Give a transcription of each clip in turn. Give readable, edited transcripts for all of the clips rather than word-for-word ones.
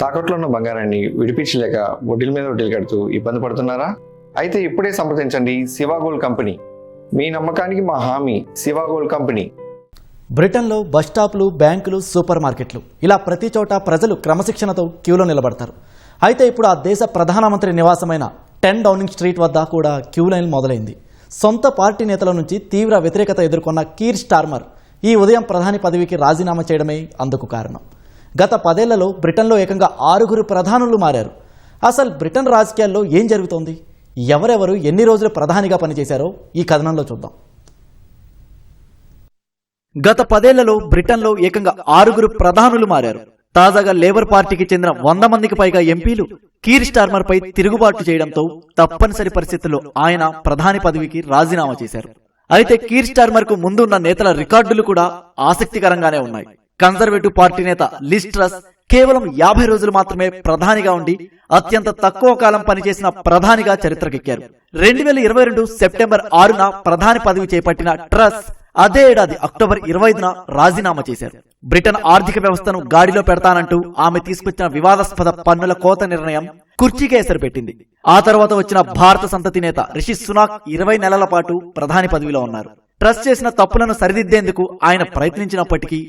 తాకట్లో ఉన్న బంగారాన్ని విడిపించలేక వడ్డీల మీద వడ్డీలు కడుతూ ఇబ్బంది పడుతున్నారా? అయితే ఇప్పుడే సంప్రదించండి శివ గోల్డ్ కంపెనీ. మీ నమ్మకానికి మా హామీ శివ గోల్డ్ కంపెనీ. బ్రిటన్లో బస్టాప్లు, బ్యాంకులు, సూపర్ మార్కెట్లు ఇలా ప్రతి చోట ప్రజలు క్రమశిక్షణతో క్యూలో నిలబడతారు. అయితే ఇప్పుడు ఆ దేశ ప్రధానమంత్రి నివాసమైన 10 డౌనింగ్ స్ట్రీట్ వద్ద కూడా క్యూ లైన్ మొదలైంది. సొంత పార్టీ నేతల నుంచి తీవ్ర వ్యతిరేకత ఎదుర్కొన్న కీర్ స్టార్మర్ ఈ ఉదయం ప్రధాని పదవికి రాజీనామా చేయడమే అందుకు కారణం. గత 10 ఏళ్లలో బ్రిటన్లో ఏకంగా 6 ప్రధానులు మారారు. అసలు బ్రిటన్ రాజకీయాల్లో ఏం జరుగుతోంది, ఎవరెవరు ఎన్ని రోజులు ప్రధానిగా పనిచేశారో ఈ కథనంలో చూద్దాం. గత 10 ఏళ్లలో బ్రిటన్లో ఏకంగా 6 ప్రధానులు మారారు. తాజాగా లేబర్ పార్టీకి చెందిన 100 మందికి పైగా ఎంపీలు కీర్ స్టార్మర్ పై తిరుగుబాటు చేయడంతో తప్పనిసరి పరిస్థితుల్లో ఆయన ప్రధాని పదవికి రాజీనామా చేశారు. అయితే కీర్ స్టార్మర్ కు ముందు ఉన్న నేతల రికార్డులు కూడా ఆసక్తికరంగానే ఉన్నాయి. కన్జర్వేటివ్ పార్టీ నేత లిజ్ ట్రస్ కేవలం 50 రోజులు మాత్రమే ప్రధానిగా ఉండి అత్యంత తక్కువ కాలం పనిచేసిన ప్రధానిగా చరిత్రకెక్కారు. 2022 సెప్టెంబర్ 6న ప్రధాని పదవి చేపట్టిన ట్రస్ అదే ఏడాది అక్టోబర్ 25న రాజీనామా చేశారు. బ్రిటన్ ఆర్థిక వ్యవస్థను గాడిలో పెడతానంటూ ఆమె తీసుకొచ్చిన వివాదాస్పద పన్నుల కోత నిర్ణయం కుర్చీకి ఎసరు పెట్టింది. ఆ తర్వాత వచ్చిన భారత సంతతి నేత రిషి సునాక్ 20 నెలల పాటు ప్రధాని పదవిలో ఉన్నారు. ట్రస్ట్ చేసిన తప్పులను సరిదిద్దేందుకు ఆయన ప్రయత్నించినప్పటికీ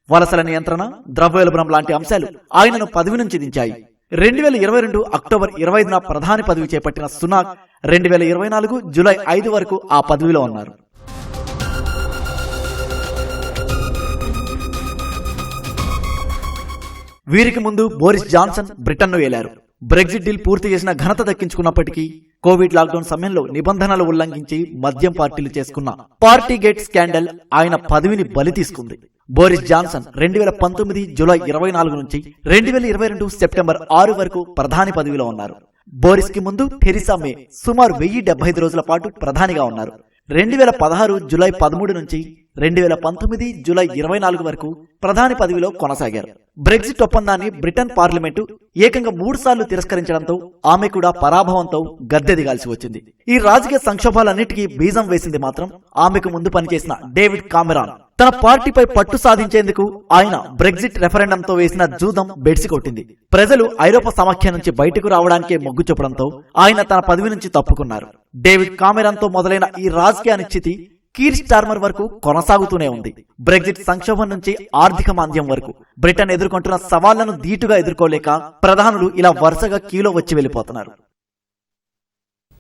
వలసల నియంత్రణ, ద్రవ్యోల్బణం లాంటి అంశాలు ఆయనను పదవి నుంచి దించాయి. 2022 అక్టోబర్ 25న ప్రధాని పదవి చేపట్టిన సునాక్ 2024 జూలై 5 వరకు ఆ పదవిలో ఉన్నారు. వీరికి ముందు బోరిస్ జాన్సన్ బ్రిటన్ను ఏలారు. బ్రెగ్జిట్ డీల్ పూర్తి చేసిన ఘనత దక్కించుకున్నప్పటికీ కోవిడ్ లాక్డౌన్ సమయంలో నిబంధనలు ఉల్లంఘించి మద్యం పార్టీలు చేసుకున్న పార్టీ గేట్ స్కాండల్ ఆయన పదవిని బలి తీసుకుంది. బోరిస్ జాన్సన్ 2019 జూలై 24 నుంచి 2022 సెప్టెంబర్ 6 వరకు ప్రధాని పదవిలో ఉన్నారు. బోరిస్ కి ముందు థెరిసా మే సుమారు 1075 రోజుల పాటు ప్రధానిగా ఉన్నారు. 2016 జూలై 13 నుంచి 2019 జూలై 24 వరకు ప్రధాని పదవిలో కొనసాగారు. బ్రెగ్జిట్ ఒప్పందాన్ని బ్రిటన్ పార్లమెంటు ఏకంగా 3 సార్లు తిరస్కరించడంతో ఆమె కూడా పరాభవంతో గద్దెదిగాల్సి వచ్చింది. ఈ రాజకీయ సంక్షోభాలన్నిటికీ బీజం వేసింది మాత్రం ఆమెకు ముందు పనిచేసిన డేవిడ్ కామెరాన్. తన పార్టీపై పట్టు సాధించేందుకు ఆయన బ్రెగ్జిట్ రెఫరెండంతో వేసిన జూదం బెడిసి కొట్టింది. ప్రజలు ఐరోపా సమాఖ్య నుంచి బయటకు రావడానికే మొగ్గు చూపడంతో ఆయన తన పదవి నుంచి తప్పుకున్నారు. డేవిడ్ కామెరాన్ తో మొదలైన ఈ రాజకీయ అనిశ్చితి కీర్ స్టార్మర్ వరకు కొనసాగుతూనే ఉంది. బ్రెగ్జిట్ సంక్షోభం నుంచి ఆర్థిక మాంద్యం వరకు బ్రిటన్ ఎదుర్కొంటున్న సవాళ్లను ధీటుగా ఎదుర్కోలేక ప్రధానులు ఇలా వరుసగా క్యూలో వచ్చి వెళ్లిపోతున్నారు.